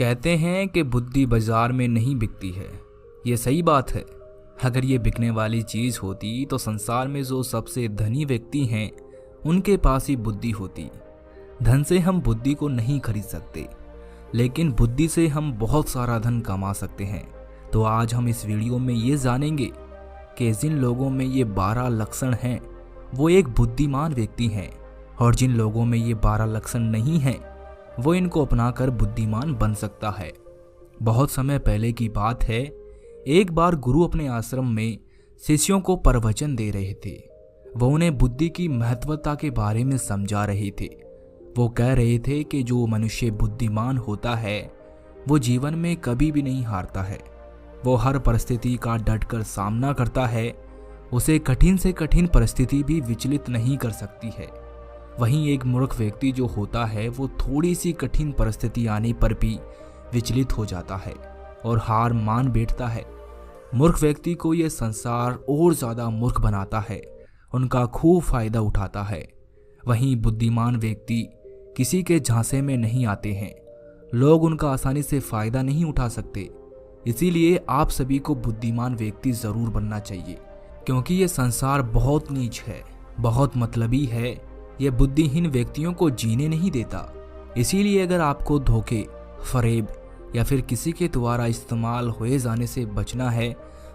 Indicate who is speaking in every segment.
Speaker 1: कहते हैं कि बुद्धि बाजार में नहीं बिकती है। ये सही बात है। अगर ये बिकने वाली चीज होती तो संसार में जो सबसे धनी व्यक्ति हैं उनके पास ही बुद्धि होती। धन से हम बुद्धि को नहीं खरीद सकते, लेकिन बुद्धि से हम बहुत सारा धन कमा सकते हैं। तो आज हम इस वीडियो में ये जानेंगे कि जिन लोगों में ये 12 लक्षण हैं वो एक बुद्धिमान व्यक्ति हैं, और जिन लोगों में ये 12 लक्षण नहीं हैं वो इनको अपनाकर बुद्धिमान बन सकता है। बहुत समय पहले की बात है। एक बार गुरु अपने आश्रम में शिष्यों को प्रवचन दे रहे थे। वो उन्हें बुद्धि की महत्वता के बारे में समझा रहे थे। वो कह रहे थे कि जो मनुष्य बुद्धिमान होता है वो जीवन में कभी भी नहीं हारता है। वो हर परिस्थिति का डटकर सामना करता है। उसे कठिन से कठिन परिस्थिति भी विचलित नहीं कर सकती है। वहीं एक मूर्ख व्यक्ति जो होता है वो थोड़ी सी कठिन परिस्थिति आने पर भी विचलित हो जाता है और हार मान बैठता है। मूर्ख व्यक्ति को यह संसार और ज्यादा मूर्ख बनाता है, उनका खूब फायदा उठाता है। वहीं बुद्धिमान व्यक्ति किसी के झांसे में नहीं आते हैं। लोग उनका आसानी से फायदा नहीं उठा सकते। इसीलिए आप सभी को बुद्धिमान व्यक्ति जरूर बनना चाहिए, क्योंकि ये संसार बहुत नीच है, बहुत मतलबी है। यह बुद्धिहीन व्यक्तियों को जीने नहीं देता। इसीलिए अगर आपको धोखे, फरेब या फिर किसी के द्वारा इस्तेमाल हुए जाने से बचना है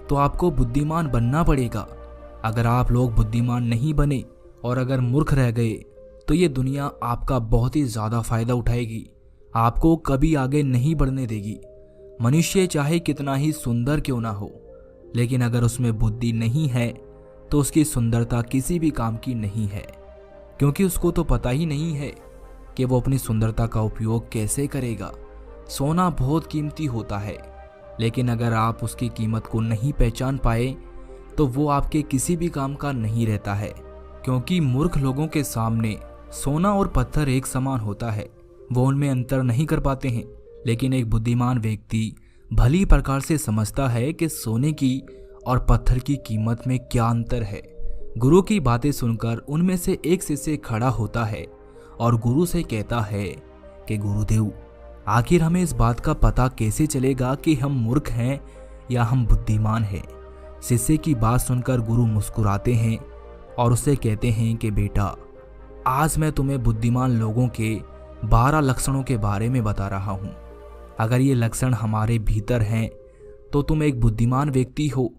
Speaker 1: तो आपको बुद्धिमान बनना पड़ेगा। अगर आप लोग बुद्धिमान नहीं बने और अगर मूर्ख रह गए तो ये दुनिया आपका बहुत ही ज़्यादा फायदा उठाएगी, आपको कभी आगे नहीं बढ़ने देगी। मनुष्य चाहे कितना ही सुंदर क्यों ना हो, लेकिन अगर उसमें बुद्धि नहीं है तो उसकी सुंदरता किसी भी काम की नहीं है, क्योंकि उसको तो पता ही नहीं है कि वो अपनी सुंदरता का उपयोग कैसे करेगा। सोना बहुत कीमती होता है, लेकिन अगर आप उसकी कीमत को नहीं पहचान पाए तो वो आपके किसी भी काम का नहीं रहता है। क्योंकि मूर्ख लोगों के सामने सोना और पत्थर एक समान होता है, वो उनमें अंतर नहीं कर पाते हैं। लेकिन एक बुद्धिमान व्यक्ति भली प्रकार से समझता है कि सोने की और पत्थर की कीमत में क्या अंतर है। गुरु की बातें सुनकर उनमें से एक शिष्य खड़ा होता है और गुरु से कहता है कि गुरुदेव, आखिर हमें इस बात का पता कैसे चलेगा कि हम मूर्ख हैं या हम बुद्धिमान हैं। शिष्य की बात सुनकर गुरु मुस्कुराते हैं और उसे कहते हैं कि बेटा, आज मैं तुम्हें बुद्धिमान लोगों के 12 लक्षणों के बारे में बता रहा हूँ। अगर ये लक्षण हमारे भीतर हैं तो तुम एक बुद्धिमान व्यक्ति हो,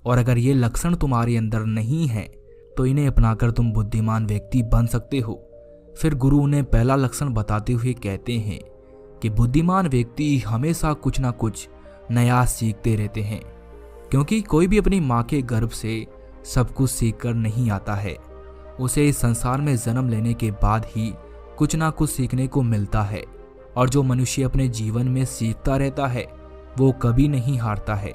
Speaker 1: और अगर ये लक्षण तुम्हारे अंदर नहीं है तो इन्हें अपनाकर तुम बुद्धिमान व्यक्ति बन सकते हो। फिर गुरु उन्हें पहला लक्षण बताते हुए कहते हैं कि बुद्धिमान व्यक्ति हमेशा कुछ ना कुछ नया सीखते रहते हैं, क्योंकि कोई भी अपनी माँ के गर्भ से सब कुछ सीख कर नहीं आता है। उसे इस संसार में जन्म लेने के बाद ही कुछ ना कुछ सीखने को मिलता है, और जो मनुष्य अपने जीवन में सीखता रहता है वो कभी नहीं हारता है,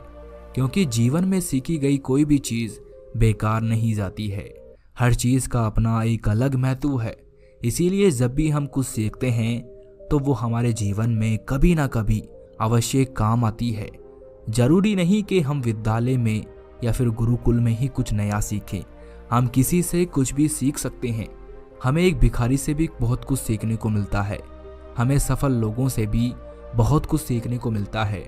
Speaker 1: क्योंकि जीवन में सीखी गई कोई भी चीज़ बेकार नहीं जाती है। हर चीज़ का अपना एक अलग महत्व है। इसीलिए जब भी हम कुछ सीखते हैं तो वो हमारे जीवन में कभी ना कभी अवश्य काम आती है। जरूरी नहीं कि हम विद्यालय में या फिर गुरुकुल में ही कुछ नया सीखें। हम किसी से कुछ भी सीख सकते हैं। हमें एक भिखारी से भी बहुत कुछ सीखने को मिलता है। हमें सफल लोगों से भी बहुत कुछ सीखने को मिलता है,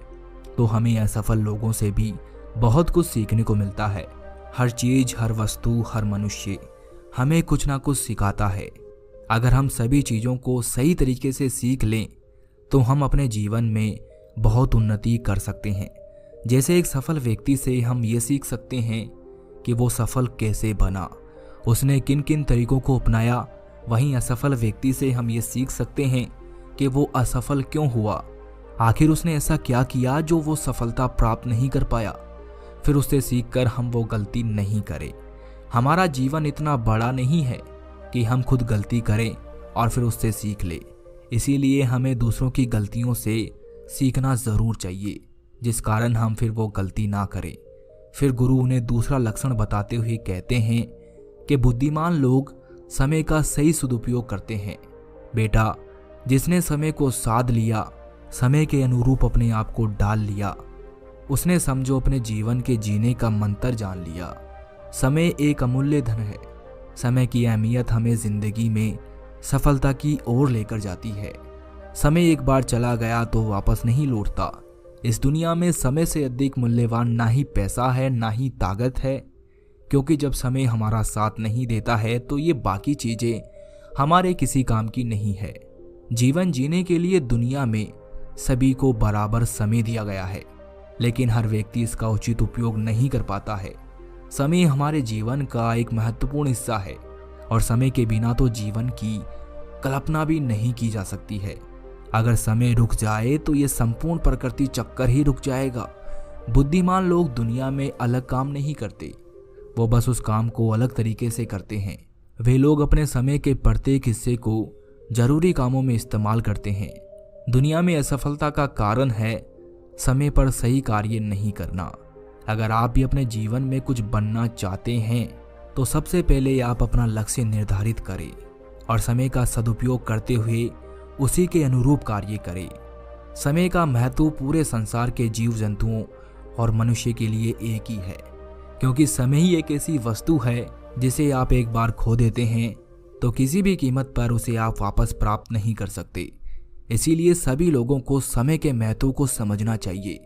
Speaker 1: तो हमें असफल लोगों से भी बहुत कुछ सीखने को मिलता है। हर चीज़, हर वस्तु, हर मनुष्य हमें कुछ ना कुछ सिखाता है। अगर हम सभी चीज़ों को सही तरीके से सीख लें तो हम अपने जीवन में बहुत उन्नति कर सकते हैं। जैसे एक सफल व्यक्ति से हम ये सीख सकते हैं कि वो सफल कैसे बना, उसने किन किन तरीकों को अपनाया। वहीं असफल व्यक्ति से हम ये सीख सकते हैं कि वो असफल क्यों हुआ, आखिर उसने ऐसा क्या किया जो वो सफलता प्राप्त नहीं कर पाया। फिर उससे सीखकर हम वो गलती नहीं करें। हमारा जीवन इतना बड़ा नहीं है कि हम खुद गलती करें और फिर उससे सीख ले। इसीलिए हमें दूसरों की गलतियों से सीखना ज़रूर चाहिए, जिस कारण हम फिर वो गलती ना करें। फिर गुरु उन्हें दूसरा लक्षण बताते हुए कहते हैं कि बुद्धिमान लोग समय का सही सदुपयोग करते हैं। बेटा, जिसने समय को साध लिया, समय के अनुरूप अपने आप को डाल लिया, उसने समझो अपने जीवन के जीने का मंत्र जान लिया। समय एक अमूल्य धन है। समय की अहमियत हमें जिंदगी में सफलता की ओर लेकर जाती है। समय एक बार चला गया तो वापस नहीं लौटता। इस दुनिया में समय से अधिक मूल्यवान ना ही पैसा है ना ही ताकत है, क्योंकि जब समय हमारा साथ नहीं देता है तो ये बाकी चीजें हमारे किसी काम की नहीं है। जीवन जीने के लिए दुनिया में सभी को बराबर समय दिया गया है, लेकिन हर व्यक्ति इसका उचित उपयोग नहीं कर पाता है। समय हमारे जीवन का एक महत्वपूर्ण हिस्सा है और समय के बिना तो जीवन की कल्पना भी नहीं की जा सकती है। अगर समय रुक जाए तो ये संपूर्ण प्रकृति चक्कर ही रुक जाएगा। बुद्धिमान लोग दुनिया में अलग काम नहीं करते, वो बस उस काम को अलग तरीके से करते हैं। वे लोग अपने समय के प्रत्येक हिस्से को जरूरी कामों में इस्तेमाल करते हैं। दुनिया में असफलता का कारण है समय पर सही कार्य नहीं करना। अगर आप भी अपने जीवन में कुछ बनना चाहते हैं तो सबसे पहले आप अपना लक्ष्य निर्धारित करें और समय का सदुपयोग करते हुए उसी के अनुरूप कार्य करें। समय का महत्व पूरे संसार के जीव जंतुओं और मनुष्य के लिए एक ही है, क्योंकि समय ही एक ऐसी वस्तु है जिसे आप एक बार खो देते हैं तो किसी भी कीमत पर उसे आप वापस प्राप्त नहीं कर सकते। इसीलिए सभी लोगों को समय के महत्व को समझना चाहिए,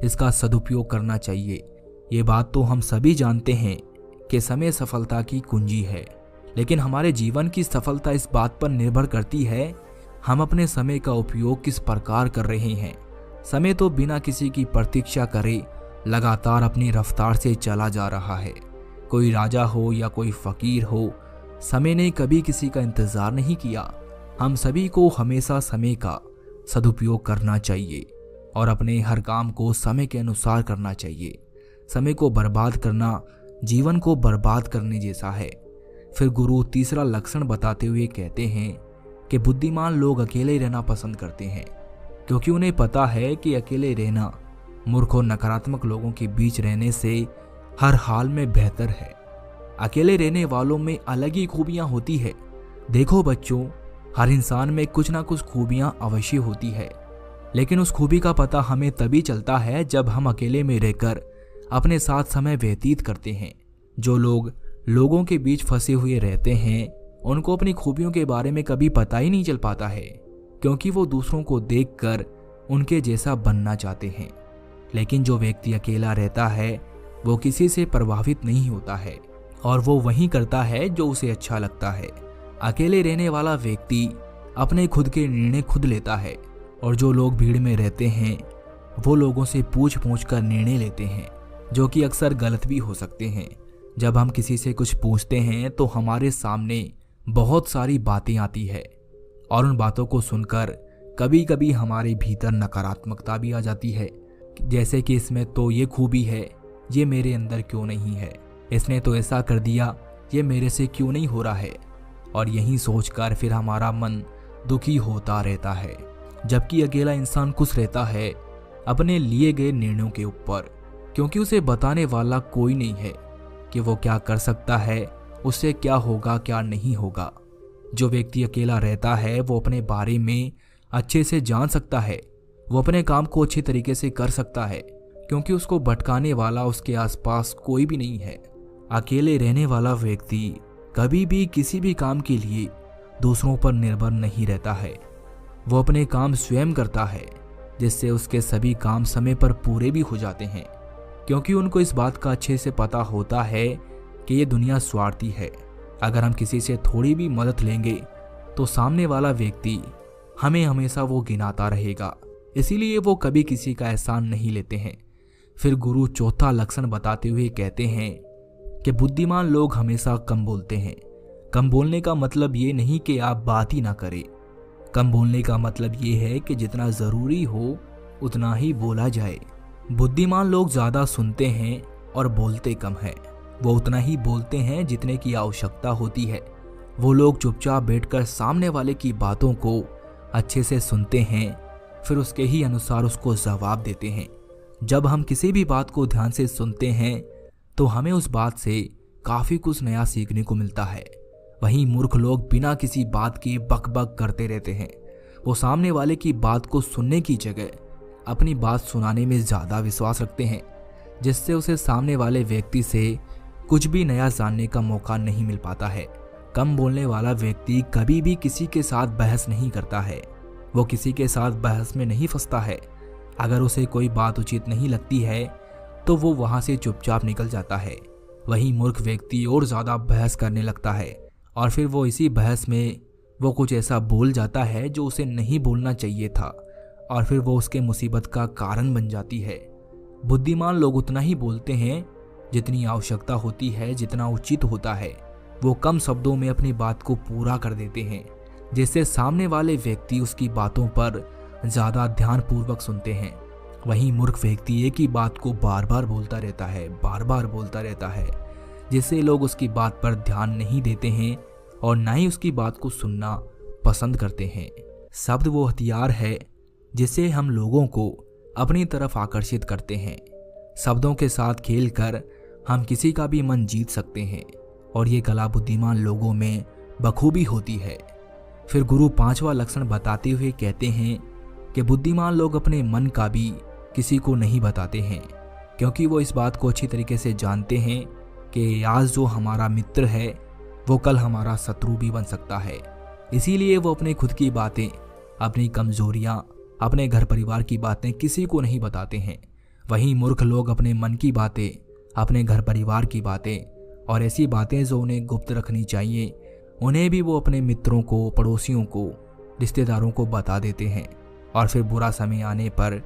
Speaker 1: इसका सदुपयोग करना चाहिए। ये बात तो हम सभी जानते हैं कि समय सफलता की कुंजी है, लेकिन हमारे जीवन की सफलता इस बात पर निर्भर करती है हम अपने समय का उपयोग किस प्रकार कर रहे हैं। समय तो बिना किसी की प्रतीक्षा करे लगातार अपनी रफ्तार से चला जा रहा है। कोई राजा हो या कोई फकीर हो, समय ने कभी किसी का इंतजार नहीं किया। हम सभी को हमेशा समय का सदुपयोग करना चाहिए और अपने हर काम को समय के अनुसार करना चाहिए। समय को बर्बाद करना जीवन को बर्बाद करने जैसा है। फिर गुरु तीसरा लक्षण बताते हुए कहते हैं कि बुद्धिमान लोग अकेले रहना पसंद करते हैं, क्योंकि उन्हें पता है कि अकेले रहना मूर्ख और नकारात्मक लोगों के बीच रहने से हर हाल में बेहतर है। अकेले रहने वालों में अलग ही खूबियां होती है। देखो बच्चों, हर इंसान में कुछ ना कुछ खूबियां अवश्य होती है, लेकिन उस खूबी का पता हमें तभी चलता है जब हम अकेले में रहकर अपने साथ समय व्यतीत करते हैं। जो लोग लोगों के बीच फंसे हुए रहते हैं उनको अपनी खूबियों के बारे में कभी पता ही नहीं चल पाता है, क्योंकि वो दूसरों को देखकर उनके जैसा बनना चाहते हैं। लेकिन जो व्यक्ति अकेला रहता है वो किसी से प्रभावित नहीं होता है और वो वही करता है जो उसे अच्छा लगता है। अकेले रहने वाला व्यक्ति अपने खुद के निर्णय खुद लेता है, और जो लोग भीड़ में रहते हैं वो लोगों से पूछ पूछ कर निर्णय लेते हैं, जो कि अक्सर गलत भी हो सकते हैं। जब हम किसी से कुछ पूछते हैं तो हमारे सामने बहुत सारी बातें आती है और उन बातों को सुनकर कभी कभी हमारे भीतर नकारात्मकता भी आ जाती है, जैसे कि इसमें तो ये खूबी है, ये मेरे अंदर क्यों नहीं है, इसने तो ऐसा कर दिया, ये मेरे से क्यों नहीं हो रहा है। और यही सोचकर फिर हमारा मन दुखी होता रहता है। जबकि अकेला इंसान खुश रहता है अपने लिए गए निर्णयों के ऊपर, क्योंकि उसे बताने वाला कोई नहीं है कि वो क्या कर सकता है, उससे क्या होगा क्या नहीं होगा। जो व्यक्ति अकेला रहता है वो अपने बारे में अच्छे से जान सकता है, वो अपने काम को अच्छी तरीके से कर सकता है, क्योंकि उसको भटकाने वाला उसके आसपास कोई भी नहीं है। अकेले रहने वाला व्यक्ति कभी भी किसी भी काम के लिए दूसरों पर निर्भर नहीं रहता है। वो अपने काम स्वयं करता है, जिससे उसके सभी काम समय पर पूरे भी हो जाते हैं, क्योंकि उनको इस बात का अच्छे से पता होता है कि ये दुनिया स्वार्थी है। अगर हम किसी से थोड़ी भी मदद लेंगे तो सामने वाला व्यक्ति हमें हमेशा वो गिनाता रहेगा, इसीलिए वो कभी किसी का एहसान नहीं लेते हैं। फिर गुरु चौथा लक्षण बताते हुए कहते हैं कि बुद्धिमान लोग हमेशा कम बोलते हैं। कम बोलने का मतलब ये नहीं कि आप बात ही ना करें। कम बोलने का मतलब ये है कि जितना जरूरी हो उतना ही बोला जाए। बुद्धिमान लोग ज्यादा सुनते हैं और बोलते कम है। वो उतना ही बोलते हैं जितने की आवश्यकता होती है। वो लोग चुपचाप बैठकर सामने वाले की बातों को अच्छे से सुनते हैं, फिर उसके ही अनुसार उसको जवाब देते हैं। जब हम किसी भी बात को ध्यान से सुनते हैं तो हमें उस बात से काफी कुछ नया सीखने को मिलता है। वहीं मूर्ख लोग बिना किसी बात के बक बक करते रहते हैं। वो सामने वाले की बात को सुनने की जगह अपनी बात सुनाने में ज्यादा विश्वास रखते हैं, जिससे उसे सामने वाले व्यक्ति से कुछ भी नया जानने का मौका नहीं मिल पाता है। कम बोलने वाला व्यक्ति कभी भी किसी के साथ बहस नहीं करता है। वो किसी के साथ बहस में नहीं फंसता है। अगर उसे कोई बात उचित नहीं लगती है तो वो वहां से चुपचाप निकल जाता है। वही मूर्ख व्यक्ति और ज़्यादा बहस करने लगता है और फिर वो इसी बहस में वो कुछ ऐसा बोल जाता है जो उसे नहीं बोलना चाहिए था और फिर वो उसके मुसीबत का कारण बन जाती है। बुद्धिमान लोग उतना ही बोलते हैं जितनी आवश्यकता होती है, जितना उचित होता है। वो कम शब्दों में अपनी बात को पूरा कर देते हैं, जिससे सामने वाले व्यक्ति उसकी बातों पर ज़्यादा ध्यानपूर्वक सुनते हैं। वहीं मूर्ख व्यक्ति एक ही बात को बार बार बोलता रहता है, जिससे लोग उसकी बात पर ध्यान नहीं देते हैं और ना ही उसकी बात को सुनना पसंद करते हैं। शब्द वो हथियार है जिससे हम लोगों को अपनी तरफ आकर्षित करते हैं। शब्दों के साथ खेलकर हम किसी का भी मन जीत सकते हैं और ये कला बुद्धिमान लोगों में बखूबी होती है। फिर गुरु 5वां लक्षण बताते हुए कहते हैं कि बुद्धिमान लोग अपने मन का भी किसी को नहीं बताते हैं, क्योंकि वो इस बात को अच्छी तरीके से जानते हैं कि आज जो हमारा मित्र है वो कल हमारा शत्रु भी बन सकता है। इसीलिए वो अपने खुद की बातें, अपनी कमजोरियां, अपने घर परिवार की बातें किसी को नहीं बताते हैं। वहीं मूर्ख लोग अपने मन की बातें, अपने घर परिवार की बातें और ऐसी बातें जो उन्हें गुप्त रखनी चाहिए उन्हें भी वो अपने मित्रों को, पड़ोसियों को, रिश्तेदारों को बता देते हैं और फिर बुरा समय आने पर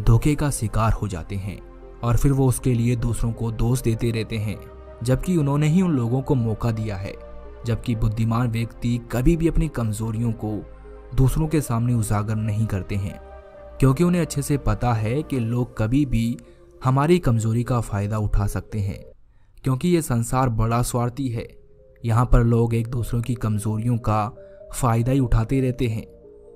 Speaker 1: धोखे का शिकार हो जाते हैं और फिर वो उसके लिए दूसरों को दोष देते रहते हैं, जबकि उन्होंने ही उन लोगों को मौका दिया है। जबकि बुद्धिमान व्यक्ति कभी भी अपनी कमजोरियों को दूसरों के सामने उजागर नहीं करते हैं, क्योंकि उन्हें अच्छे से पता है कि लोग कभी भी हमारी कमजोरी का फायदा उठा सकते हैं। क्योंकि ये संसार बड़ा स्वार्थी है, यहाँ पर लोग एक दूसरों की कमजोरियों का फायदा ही उठाते रहते हैं।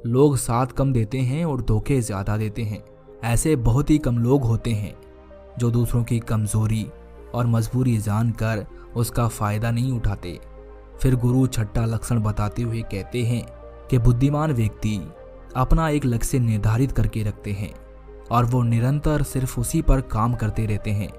Speaker 1: लोग साथ कम देते हैं और धोखे ज्यादा देते हैं। ऐसे बहुत ही कम लोग होते हैं जो दूसरों की कमजोरी और मजबूरी जानकर उसका फायदा नहीं उठाते। फिर गुरु 6वां लक्षण बताते हुए कहते हैं कि बुद्धिमान व्यक्ति अपना एक लक्ष्य निर्धारित करके रखते हैं और वो निरंतर सिर्फ उसी पर काम करते रहते हैं।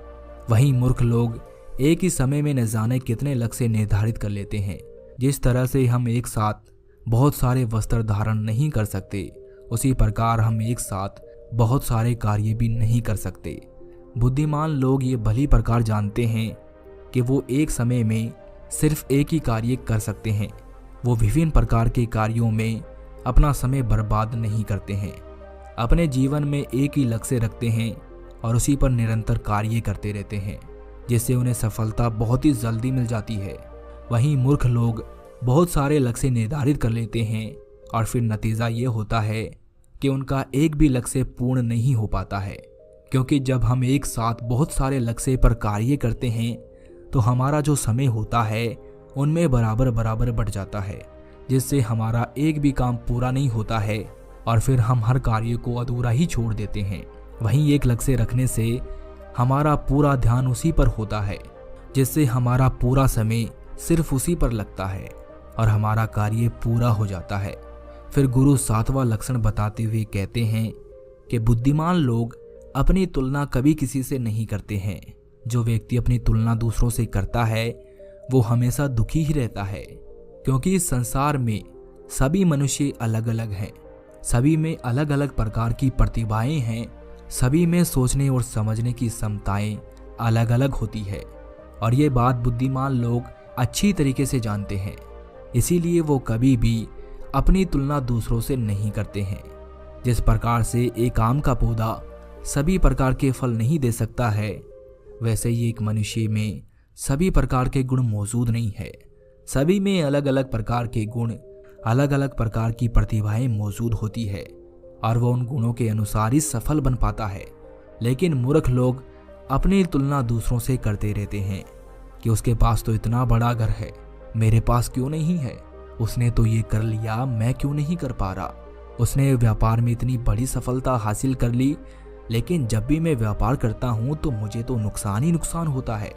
Speaker 1: वहीं मूर्ख लोग एक ही समय में न जाने कितने लक्ष्य निर्धारित कर लेते हैं। जिस तरह से हम एक साथ बहुत सारे वस्त्र धारण नहीं कर सकते, उसी प्रकार हम एक साथ बहुत सारे कार्य भी नहीं कर सकते। बुद्धिमान लोग ये भली प्रकार जानते हैं कि वो एक समय में सिर्फ एक ही कार्य कर सकते हैं। वो विभिन्न प्रकार के कार्यों में अपना समय बर्बाद नहीं करते हैं। अपने जीवन में एक ही लक्ष्य रखते हैं और उसी पर निरंतर कार्य करते रहते हैं, जिससे उन्हें सफलता बहुत ही जल्दी मिल जाती है। वहीं मूर्ख लोग बहुत सारे लक्ष्य निर्धारित कर लेते हैं और फिर नतीजा ये होता है कि उनका एक भी लक्ष्य पूर्ण नहीं हो पाता है। क्योंकि जब हम एक साथ बहुत सारे लक्ष्य पर कार्य करते हैं तो हमारा जो समय होता है उनमें बराबर बढ़ जाता है, जिससे हमारा एक भी काम पूरा नहीं होता है और फिर हम हर कार्य को अधूरा ही छोड़ देते हैं। वहीं एक लक्ष्य रखने से हमारा पूरा ध्यान उसी पर होता है, जिससे हमारा पूरा समय सिर्फ उसी पर लगता है और हमारा कार्य पूरा हो जाता है। फिर गुरु 7वां लक्षण बताते हुए कहते हैं कि बुद्धिमान लोग अपनी तुलना कभी किसी से नहीं करते हैं। जो व्यक्ति अपनी तुलना दूसरों से करता है वो हमेशा दुखी ही रहता है, क्योंकि इस संसार में सभी मनुष्य अलग अलग हैं, सभी में अलग अलग प्रकार की प्रतिभाएं हैं, सभी में सोचने और समझने की क्षमताएं अलग अलग होती है और ये बात बुद्धिमान लोग अच्छी तरीके से जानते हैं। इसीलिए वो कभी भी अपनी तुलना दूसरों से नहीं करते हैं। जिस प्रकार से एक आम का पौधा सभी प्रकार के फल नहीं दे सकता है, वैसे ही एक मनुष्य में सभी प्रकार के गुण मौजूद नहीं है। सभी में अलग अलग प्रकार के गुण, अलग अलग प्रकार की प्रतिभाएं मौजूद होती है और वह उन गुणों के अनुसार ही सफल बन पाता है। लेकिन मूर्ख लोग अपनी तुलना दूसरों से करते रहते हैं कि उसके पास तो इतना बड़ा घर है, मेरे पास क्यों नहीं है, उसने तो ये कर लिया, मैं क्यों नहीं कर पा रहा, उसने व्यापार में इतनी बड़ी सफलता हासिल कर ली, लेकिन जब भी मैं व्यापार करता हूँ तो मुझे तो नुकसान ही नुकसान होता है।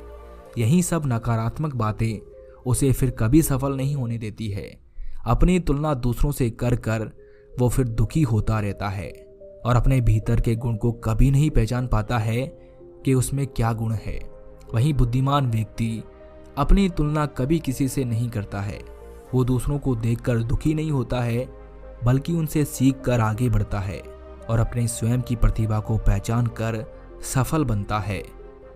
Speaker 1: यही सब नकारात्मक बातें उसे फिर कभी सफल नहीं होने देती है। अपनी तुलना दूसरों से कर कर वो फिर दुखी होता रहता है और अपने भीतर के गुण को कभी नहीं पहचान पाता है कि उसमें क्या गुण है। वहीं बुद्धिमान व्यक्ति अपनी तुलना कभी किसी से नहीं करता है। वो दूसरों को देखकर दुखी नहीं होता है, बल्कि उनसे सीख कर आगे बढ़ता है और अपने स्वयं की प्रतिभा को पहचान कर सफल बनता है।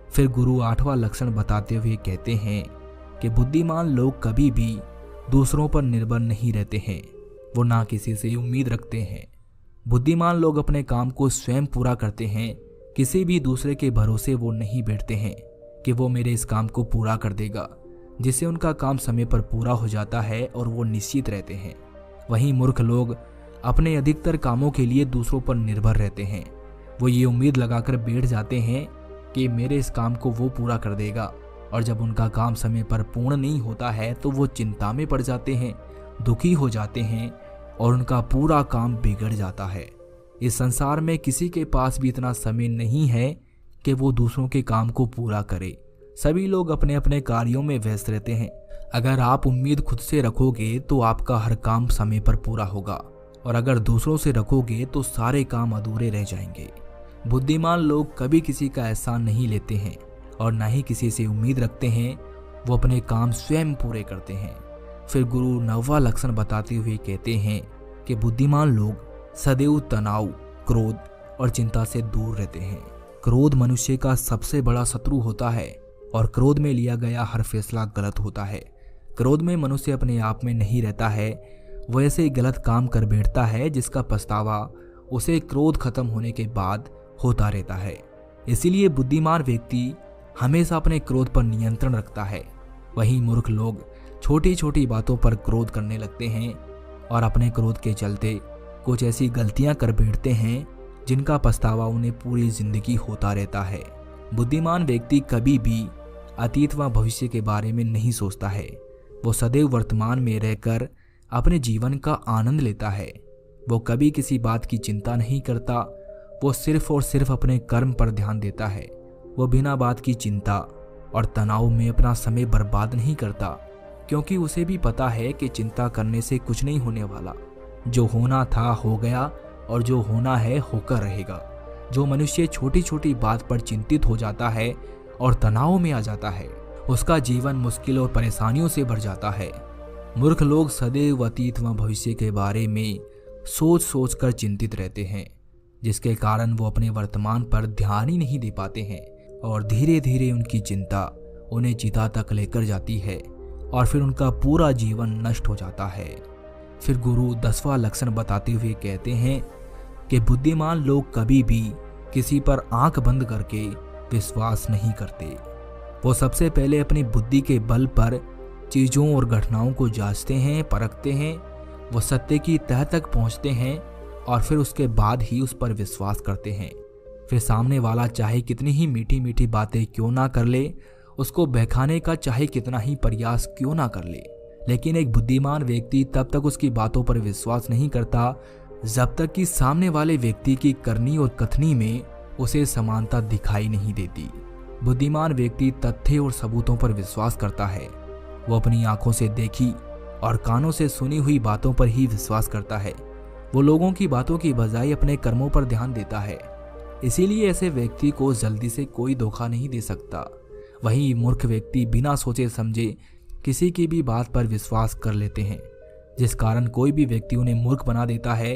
Speaker 1: फिर गुरु 8वां लक्षण बताते हुए कहते हैं कि बुद्धिमान लोग कभी भी दूसरों पर निर्भर नहीं रहते हैं, वो ना किसी से उम्मीद रखते हैं। बुद्धिमान लोग अपने काम को स्वयं पूरा करते हैं, किसी भी दूसरे के भरोसे वो नहीं बैठते हैं कि वो मेरे इस काम को पूरा कर देगा, जिससे उनका काम समय पर पूरा हो जाता है और वो निश्चित रहते हैं। वहीं मूर्ख लोग अपने अधिकतर कामों के लिए दूसरों पर निर्भर रहते हैं। वो ये उम्मीद लगाकर बैठ जाते हैं कि मेरे इस काम को वो पूरा कर देगा, और जब उनका काम समय पर पूर्ण नहीं होता है तो वो चिंता में पड़ जाते हैं, दुखी हो जाते हैं और उनका पूरा काम बिगड़ जाता है। इस संसार में किसी के पास भी इतना समय नहीं है कि वो दूसरों के काम को पूरा करे। सभी लोग अपने अपने कार्यों में व्यस्त रहते हैं। अगर आप उम्मीद खुद से रखोगे तो आपका हर काम समय पर पूरा होगा, और अगर दूसरों से रखोगे तो सारे काम अधूरे रह जाएंगे। बुद्धिमान लोग कभी किसी का एहसान नहीं लेते हैं और न ही किसी से उम्मीद रखते हैं, वो अपने काम स्वयं पूरे करते हैं। फिर गुरु 9वां लक्षण बताते हुए कहते हैं कि बुद्धिमान लोग सदैव तनाव, क्रोध और चिंता से दूर रहते हैं। क्रोध मनुष्य का सबसे बड़ा शत्रु होता है और क्रोध में लिया गया हर फैसला गलत होता है। क्रोध में मनुष्य अपने आप में नहीं रहता है, वो ऐसे ही गलत काम कर बैठता है जिसका पछतावा उसे क्रोध खत्म होने के बाद होता रहता है। इसीलिए बुद्धिमान व्यक्ति हमेशा अपने क्रोध पर नियंत्रण रखता है। वहीं मूर्ख लोग छोटी छोटी बातों पर क्रोध करने लगते हैं और अपने क्रोध के चलते कुछ ऐसी गलतियां कर बैठते हैं जिनका पछतावा उन्हें पूरी जिंदगी होता रहता है। बुद्धिमान व्यक्ति कभी भी अतीत व भविष्य के बारे में नहीं सोचता है, वो सदैव वर्तमान में रहकर अपने जीवन का आनंद लेता है। वो कभी किसी बात की चिंता नहीं करता, वो सिर्फ और सिर्फ अपने कर्म पर ध्यान देता है। वो बिना बात की चिंता और तनाव में अपना समय बर्बाद नहीं करता, क्योंकि उसे भी पता है कि चिंता करने से कुछ नहीं होने वाला। जो होना था हो गया और जो होना है होकर रहेगा। जो मनुष्य छोटी छोटी बात पर चिंतित हो जाता है और तनाव में आ जाता है, उसका जीवन मुश्किल और परेशानियों से भर जाता है। मूर्ख लोग सदैव अतीत व भविष्य के बारे में सोच सोच कर चिंतित रहते हैं, जिसके कारण वो अपने वर्तमान पर ध्यान ही नहीं दे पाते हैं और धीरे धीरे उनकी चिंता उन्हें चिता तक लेकर जाती है और फिर उनका पूरा जीवन नष्ट हो जाता है। फिर गुरु 10वां लक्षण बताते हुए कहते हैं कि बुद्धिमान लोग कभी भी किसी पर आंख बंद करके विश्वास नहीं करते। वो सबसे पहले अपनी बुद्धि के बल पर चीज़ों और घटनाओं को जांचते हैं, परखते हैं, वो सत्य की तह तक पहुंचते हैं और फिर उसके बाद ही उस पर विश्वास करते हैं। फिर सामने वाला चाहे कितनी ही मीठी मीठी बातें क्यों ना कर ले, उसको बहकाने का चाहे कितना ही प्रयास क्यों ना कर ले, लेकिन एक बुद्धिमान व्यक्ति तब तक उसकी बातों पर विश्वास नहीं करता जब तक कि सामने वाले व्यक्ति की करनी और कथनी में उसे समानता दिखाई नहीं देती। बुद्धिमान व्यक्ति तथ्य और सबूतों पर विश्वास करता है। वो अपनी आंखों से देखी और कानों से सुनी हुई बातों पर ही विश्वास करता है। वो लोगों की बातों की बजाय अपने कर्मों पर ध्यान देता है। इसीलिए ऐसे व्यक्ति को जल्दी से कोई धोखा नहीं दे सकता। वहीं मूर्ख व्यक्ति बिना सोचे समझे किसी की भी बात पर विश्वास कर लेते हैं, जिस कारण कोई भी व्यक्ति उन्हें मूर्ख बना देता है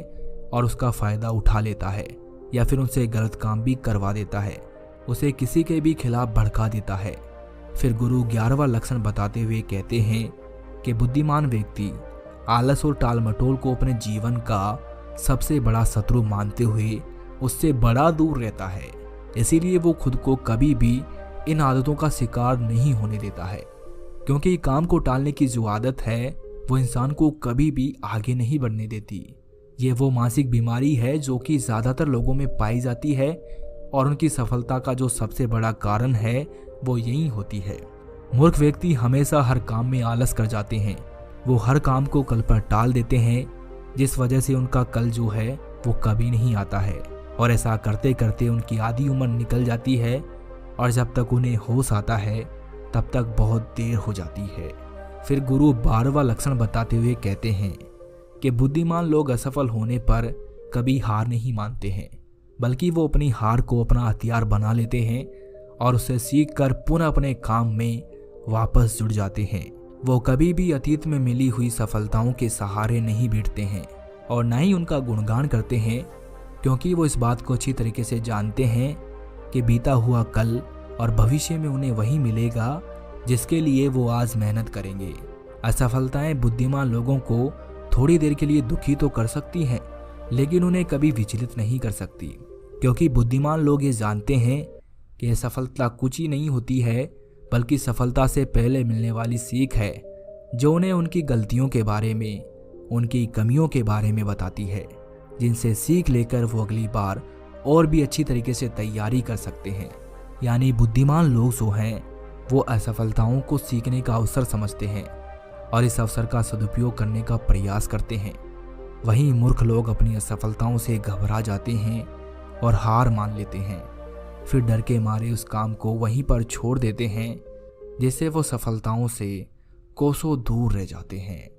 Speaker 1: और उसका फायदा उठा लेता है, या फिर उनसे गलत काम भी करवा देता है, उसे किसी के भी खिलाफ भड़का देता है। फिर गुरु 11वां लक्षण बताते हुए कहते हैं कि बुद्धिमान व्यक्ति आलस और टालमटोल को अपने जीवन का सबसे बड़ा शत्रु मानते हुए उससे बड़ा दूर रहता है। इसीलिए वो खुद को कभी भी इन आदतों का शिकार नहीं होने देता है, क्योंकि काम को टालने की जो आदत है वो इंसान को कभी भी आगे नहीं बढ़ने देती। ये वो मानसिक बीमारी है जो कि ज़्यादातर लोगों में पाई जाती है और उनकी सफलता का जो सबसे बड़ा कारण है वो यही होती है। मूर्ख व्यक्ति हमेशा हर काम में आलस कर जाते हैं। वो हर काम को कल पर टाल देते हैं, जिस वजह से उनका कल जो है वो कभी नहीं आता है, और ऐसा करते करते उनकी आधी उम्र निकल जाती है और जब तक उन्हें होश आता है तब तक बहुत देर हो जाती है। फिर गुरु 12वां लक्षण बताते हुए कहते हैं कि बुद्धिमान लोग असफल होने पर कभी हार नहीं मानते हैं, बल्कि वो अपनी हार को अपना हथियार बना लेते हैं और उसे सीख कर पुनः अपने काम में वापस जुड़ जाते हैं। वो कभी भी अतीत में मिली हुई सफलताओं के सहारे नहीं बैठते हैं, और ना ही उनका गुणगान करते हैं, क्योंकि वो इस बात को अच्छी तरीके से जानते हैं कि बीता हुआ कल और भविष्य में उन्हें वही मिलेगा जिसके लिए वो आज मेहनत करेंगे। असफलताएं बुद्धिमान लोगों को थोड़ी देर के लिए दुखी तो कर सकती हैं, लेकिन उन्हें कभी विचलित नहीं कर सकती, क्योंकि बुद्धिमान लोग ये जानते हैं कि असफलता कुछ ही नहीं होती है, बल्कि सफलता से पहले मिलने वाली सीख है, जो उन्हें उनकी गलतियों के बारे में, उनकी कमियों के बारे में बताती है, जिनसे सीख लेकर वो अगली बार और भी अच्छी तरीके से तैयारी कर सकते हैं। यानी बुद्धिमान लोग जो हैं वो असफलताओं को सीखने का अवसर समझते हैं और इस अवसर का सदुपयोग करने का प्रयास करते हैं। वहीं मूर्ख लोग अपनी असफलताओं से घबरा जाते हैं और हार मान लेते हैं, फिर डर के मारे उस काम को वहीं पर छोड़ देते हैं, जिससे वो सफलताओं से कोसों दूर रह जाते हैं।